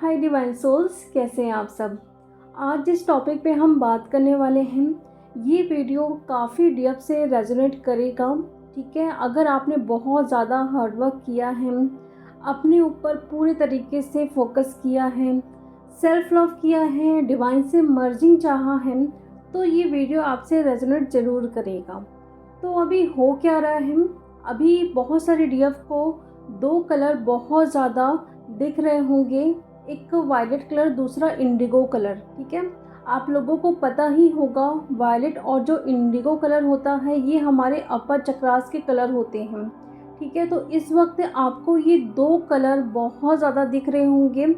हाय divine souls, कैसे हैं आप सब। आज जिस टॉपिक पे हम बात करने वाले हैं, ये वीडियो काफ़ी डेप्थ से रेजोनेट करेगा। ठीक है, अगर आपने बहुत ज़्यादा हार्डवर्क किया है, अपने ऊपर पूरे तरीके से फोकस किया है, सेल्फ लव किया है, डिवाइन से मर्जिंग चाहा है, तो ये वीडियो आपसे रेजोनेट ज़रूर करेगा। तो अभी हो क्या रहा है, अभी बहुत सारे डीएफ को दो कलर बहुत ज़्यादा दिख रहे होंगे, एक वायलेट कलर, दूसरा इंडिगो कलर। ठीक है, आप लोगों को पता ही होगा वायलेट और जो इंडिगो कलर होता है ये हमारे अपर चक्रास के कलर होते हैं। ठीक है, तो इस वक्त आपको ये दो कलर बहुत ज़्यादा दिख रहे होंगे,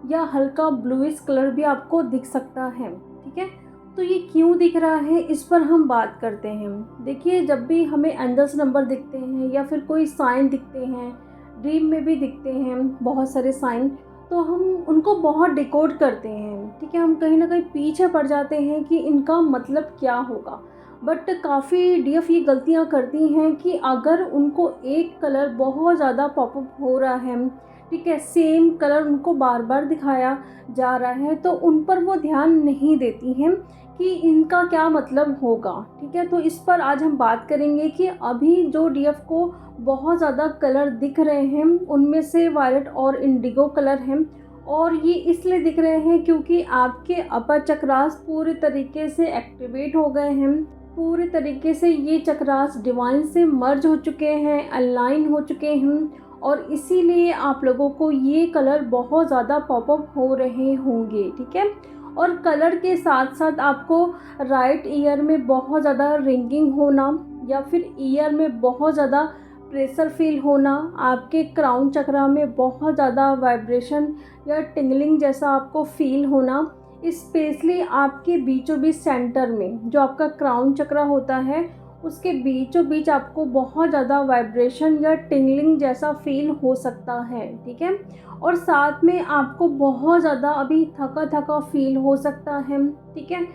या हल्का ब्लूइश कलर भी आपको दिख सकता है। ठीक है, तो ये क्यों दिख रहा है, इस पर हम बात करते हैं। देखिए, जब भी हमें एंजल्स नंबर दिखते हैं या फिर कोई साइन दिखते हैं, ड्रीम में भी दिखते हैं बहुत सारे साइन, तो हम उनको बहुत डिकोड करते हैं। ठीक है, हम कहीं ना कहीं पीछे पड़ जाते हैं कि इनका मतलब क्या होगा। बट काफ़ी डीएफ ये गलतियां करती हैं कि अगर उनको एक कलर बहुत ज़्यादा पॉपअप हो रहा है, ठीक है, सेम कलर उनको बार बार दिखाया जा रहा है, तो उन पर वो ध्यान नहीं देती हैं कि इनका क्या मतलब होगा। ठीक है, तो इस पर आज हम बात करेंगे कि अभी जो डीएफ को बहुत ज़्यादा कलर दिख रहे हैं, उनमें से वायलेट और इंडिगो कलर हैं, और ये इसलिए दिख रहे हैं क्योंकि आपके अपर चक्रास पूरे तरीके से एक्टिवेट हो गए हैं। पूरे तरीके से ये चक्रास डिवाइन से मर्ज हो चुके हैं, अलाइन हो चुके हैं, और इसीलिए आप लोगों को ये कलर बहुत ज़्यादा पॉपअप हो रहे होंगे। ठीक है, और कलर के साथ साथ आपको राइट ईयर में बहुत ज़्यादा रिंगिंग होना, या फिर ईयर में बहुत ज़्यादा प्रेशर फील होना, आपके क्राउन चक्रा में बहुत ज़्यादा वाइब्रेशन या टिंगलिंग जैसा आपको फील होना, स्पेशली आपके बीचों बीच सेंटर में जो आपका क्राउन चक्रा होता है, उसके बीचों बीच आपको बहुत ज़्यादा वाइब्रेशन या टिंगलिंग जैसा फील हो सकता है। ठीक है, और साथ में आपको बहुत ज़्यादा अभी थका थका फील हो सकता है। ठीक है,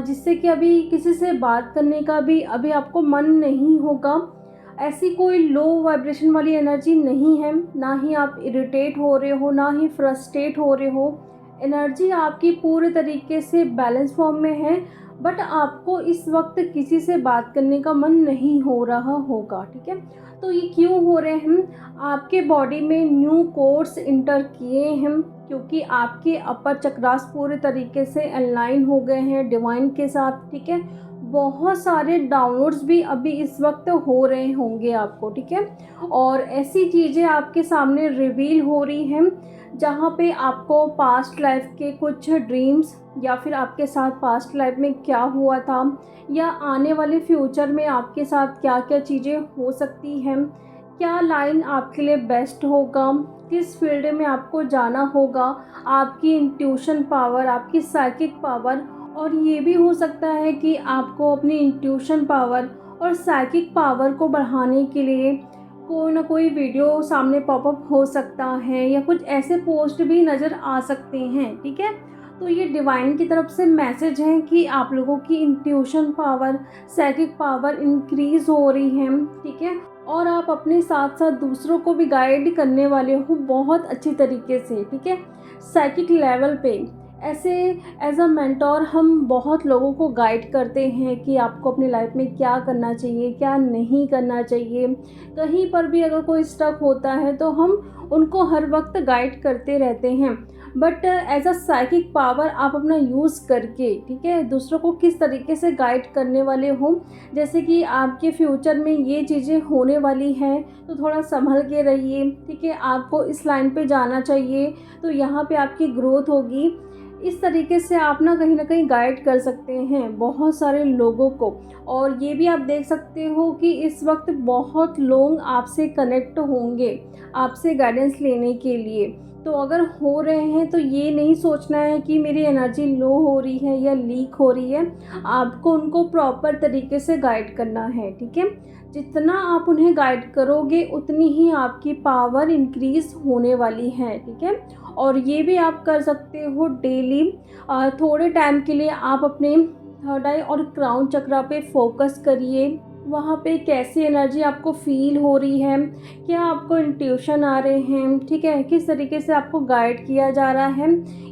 जिससे कि अभी किसी से बात करने का भी अभी आपको मन नहीं होगा। ऐसी कोई लो वाइब्रेशन वाली एनर्जी नहीं है, ना ही आप इरिटेट हो रहे हो, ना ही फ्रस्ट्रेट हो रहे हो। एनर्जी आपकी पूरे तरीके से बैलेंस फॉर्म में है, बट आपको इस वक्त किसी से बात करने का मन नहीं हो रहा होगा। ठीक है, तो ये क्यों हो रहे हैं, आपके बॉडी में न्यू कोर्स इंटर किए हैं, क्योंकि आपके अपर चक्रास पूरे तरीके से अलाइन हो गए हैं डिवाइन के साथ। ठीक है, बहुत सारे डाउनलोड्स भी अभी इस वक्त हो रहे होंगे आपको। ठीक है, और ऐसी चीज़ें आपके सामने रिवील हो रही हैं जहाँ पे आपको पास्ट लाइफ के कुछ ड्रीम्स, या फिर आपके साथ पास्ट लाइफ में क्या हुआ था, या आने वाले फ्यूचर में आपके साथ क्या क्या चीज़ें हो सकती हैं, क्या लाइन आपके लिए बेस्ट होगा, किस फील्ड में आपको जाना होगा, आपकी इंट्यूशन पावर, आपकी साइकिक पावर। और ये भी हो सकता है कि आपको अपनी इंट्यूशन पावर और साइकिक पावर को बढ़ाने के लिए कोई ना कोई वीडियो सामने पॉपअप हो सकता है, या कुछ ऐसे पोस्ट भी नज़र आ सकते हैं। ठीक है, तो ये डिवाइन की तरफ से मैसेज है कि आप लोगों की intuition power, psychic power increase हो रही है। ठीक है, और आप अपने साथ साथ दूसरों को भी गाइड करने वाले हो बहुत अच्छी तरीके से। ठीक है, साइकिक लेवल पे ऐसे एज अ मेंटोर हम बहुत लोगों को गाइड करते हैं कि आपको अपनी लाइफ में क्या करना चाहिए, क्या नहीं करना चाहिए। कहीं पर भी अगर कोई स्टक होता है तो हम उनको हर वक्त गाइड करते रहते हैं। But as a psychic power आप अपना यूज़ करके, ठीक है, दूसरों को किस तरीके से गाइड करने वाले हो, जैसे कि आपके फ्यूचर में ये चीज़ें होने वाली हैं तो थोड़ा संभल के रहिए। ठीक है, आपको इस लाइन पे जाना चाहिए तो यहाँ पे आपकी ग्रोथ होगी। इस तरीके से आप ना कहीं गाइड कर सकते हैं बहुत सारे लोगों को। और ये भी आप देख सकते हो कि इस वक्त बहुत लोग आपसे कनेक्ट होंगे आपसे गाइडेंस लेने के लिए। तो अगर हो रहे हैं तो ये नहीं सोचना है कि मेरी एनर्जी लो हो रही है या लीक हो रही है, आपको उनको प्रॉपर तरीके से गाइड करना है। ठीक है, जितना आप उन्हें गाइड करोगे उतनी ही आपकी पावर इंक्रीज़ होने वाली है। ठीक है, और ये भी आप कर सकते हो डेली थोड़े टाइम के लिए आप अपने थर्ड आई और क्राउन चक्रा पे फोकस करिए। वहाँ पे कैसी एनर्जी आपको फ़ील हो रही है, क्या आपको इंट्यूशन आ रहे हैं, ठीक है, किस तरीके से आपको गाइड किया जा रहा है,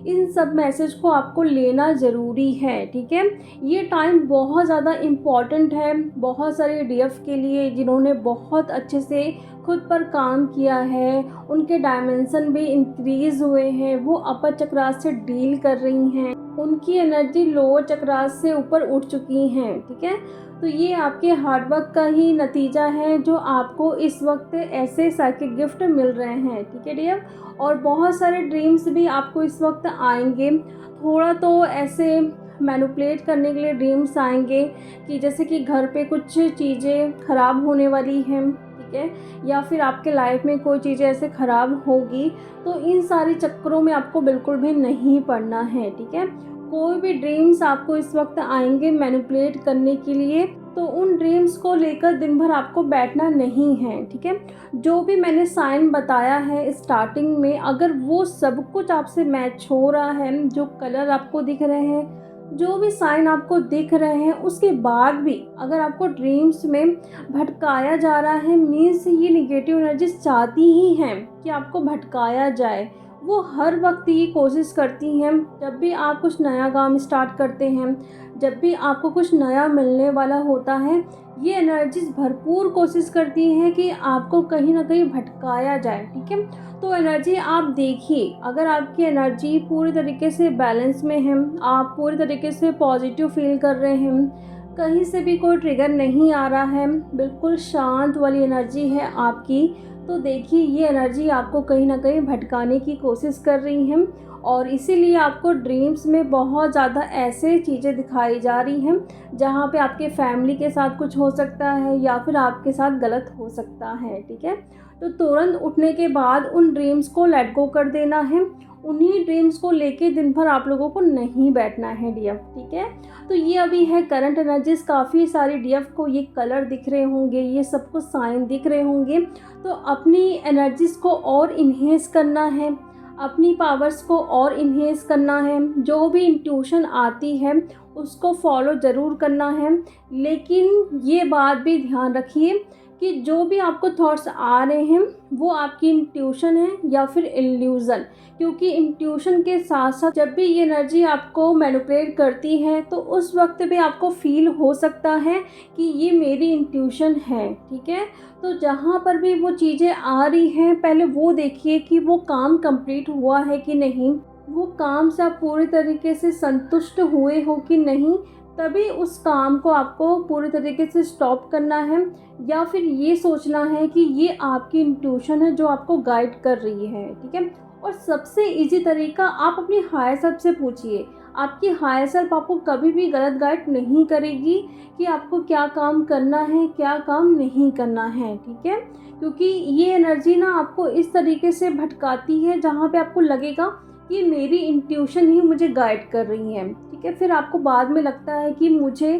इन सब मैसेज को आपको लेना ज़रूरी है, ठीक है। ये टाइम बहुत ज़्यादा इम्पॉर्टेंट है बहुत सारे डीएफ के लिए जिन्होंने बहुत अच्छे से खुद पर काम किया है, उनके डायमेंशन भी इंक्रीज़ हुए हैं, वो अपर चक्रास से डील कर रही हैं, उनकी एनर्जी लोअर चक्रास से ऊपर उठ चुकी हैं, ठीक है। तो ये आपके हार्डवर्क का ही नतीजा है जो आपको इस वक्त ऐसे साइकिक गिफ्ट मिल रहे हैं, ठीक है डियर। और बहुत सारे ड्रीम्स भी आपको इस वक्त आएंगे, थोड़ा तो ऐसे मैनिपुलेट करने के लिए ड्रीम्स आएंगे कि जैसे कि घर पे कुछ चीज़ें ख़राब होने वाली हैं, ठीक है, या फिर आपके लाइफ में कोई चीज़ें ऐसे ख़राब होगी, तो इन सारे चक्करों में आपको बिल्कुल भी नहीं पड़ना है, ठीक है। कोई भी ड्रीम्स आपको इस वक्त आएंगे मैनिपुलेट करने के लिए, तो उन ड्रीम्स को लेकर दिन भर आपको बैठना नहीं है, ठीक है। जो भी मैंने साइन बताया है स्टार्टिंग में, अगर वो सब कुछ आपसे मैच हो रहा है, जो कलर आपको दिख रहे हैं, जो भी साइन आपको दिख रहे हैं, उसके बाद भी अगर आपको ड्रीम्स में भटकाया जा रहा है, मीन्स ये निगेटिव एनर्जीज चाहती ही हैं कि आपको भटकाया जाए। वो हर वक्त ये कोशिश करती हैं, जब भी आप कुछ नया काम स्टार्ट करते हैं, जब भी आपको कुछ नया मिलने वाला होता है, ये एनर्जीज भरपूर कोशिश करती हैं कि आपको कहीं ना कहीं भटकाया जाए, ठीक है। तो एनर्जी आप देखिए, अगर आपकी एनर्जी पूरी तरीके से बैलेंस में है, आप पूरी तरीके से पॉजिटिव फील कर रहे हैं, कहीं से भी कोई ट्रिगर नहीं आ रहा है, बिल्कुल शांत वाली एनर्जी है आपकी, तो देखिए ये एनर्जी आपको कहीं ना कहीं भटकाने की कोशिश कर रही है, और इसीलिए आपको ड्रीम्स में बहुत ज़्यादा ऐसे चीज़ें दिखाई जा रही हैं जहाँ पे आपके फैमिली के साथ कुछ हो सकता है या फिर आपके साथ गलत हो सकता है, ठीक है। तो तुरंत उठने के बाद उन ड्रीम्स को लेट गो कर देना है, उन्हीं ड्रीम्स को लेके दिन भर आप लोगों को नहीं बैठना है डीएफ, ठीक है। तो ये अभी है करंट एनर्जीज, काफ़ी सारी डीएफ को ये कलर दिख रहे होंगे, ये सब कुछ साइन दिख रहे होंगे, तो अपनी एनर्जीज को और इन्हेंस करना है, अपनी पावर्स को और इन्हेंस करना है, जो भी इंट्यूशन आती है उसको फॉलो ज़रूर करना है। लेकिन ये बात भी ध्यान रखिए कि जो भी आपको थॉट्स आ रहे हैं वो आपकी इंट्यूशन है या फिर इल्यूज़न, क्योंकि इंट्यूशन के साथ साथ जब भी ये एनर्जी आपको मैनिपुलेट करती है तो उस वक्त भी आपको फील हो सकता है कि ये मेरी इंट्यूशन है, ठीक है। तो जहाँ पर भी वो चीज़ें आ रही हैं, पहले वो देखिए कि वो काम कंप्लीट हुआ है कि नहीं, वो काम से आप पूरी तरीके से संतुष्ट हुए हो कि नहीं, तभी उस काम को आपको पूरी तरीके से स्टॉप करना है, या फिर ये सोचना है कि ये आपकी इंट्यूशन है जो आपको गाइड कर रही है, ठीक है। और सबसे इजी तरीका, आप अपनी हायर सेल्फ से पूछिए, आपकी हायर सेल्फ आपको कभी भी गलत गाइड नहीं करेगी कि आपको क्या काम करना है क्या काम नहीं करना है, ठीक है। क्योंकि ये एनर्जी ना आपको इस तरीके से भटकाती है जहाँ पे आपको लगेगा कि मेरी इंट्यूशन ही मुझे गाइड कर रही है, ठीक है। फिर आपको बाद में लगता है कि मुझे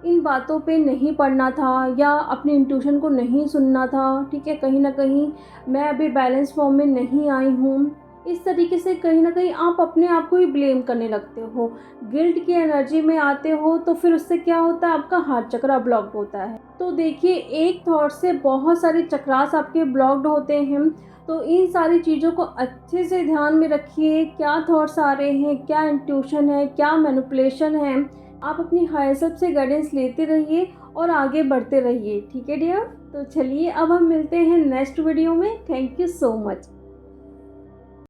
इन बातों पे नहीं पढ़ना था या अपनी इंट्यूशन को नहीं सुनना था, ठीक है, कहीं ना कहीं मैं अभी बैलेंस फॉर्म में नहीं आई हूँ। इस तरीके से कहीं ना कहीं आप अपने आप को ही ब्लेम करने लगते हो, गिल्ट की एनर्जी में आते हो, तो फिर उससे क्या होता है, आपका हार्ट चक्रा ब्लॉक होता है। तो देखिए, एक थॉट से बहुत सारे चक्रास आपके ब्लॉक्ड होते हैं, तो इन सारी चीज़ों को अच्छे से ध्यान में रखिए, क्या थॉट्स आ रहे हैं, क्या इंट्यूशन है, क्या मैनिपुलेशन है। आप अपनी हायर सेल्फ से गाइडेंस लेते रहिए और आगे बढ़ते रहिए, ठीक है डियर। तो चलिए अब हम मिलते हैं नेक्स्ट वीडियो में। Thank you so much.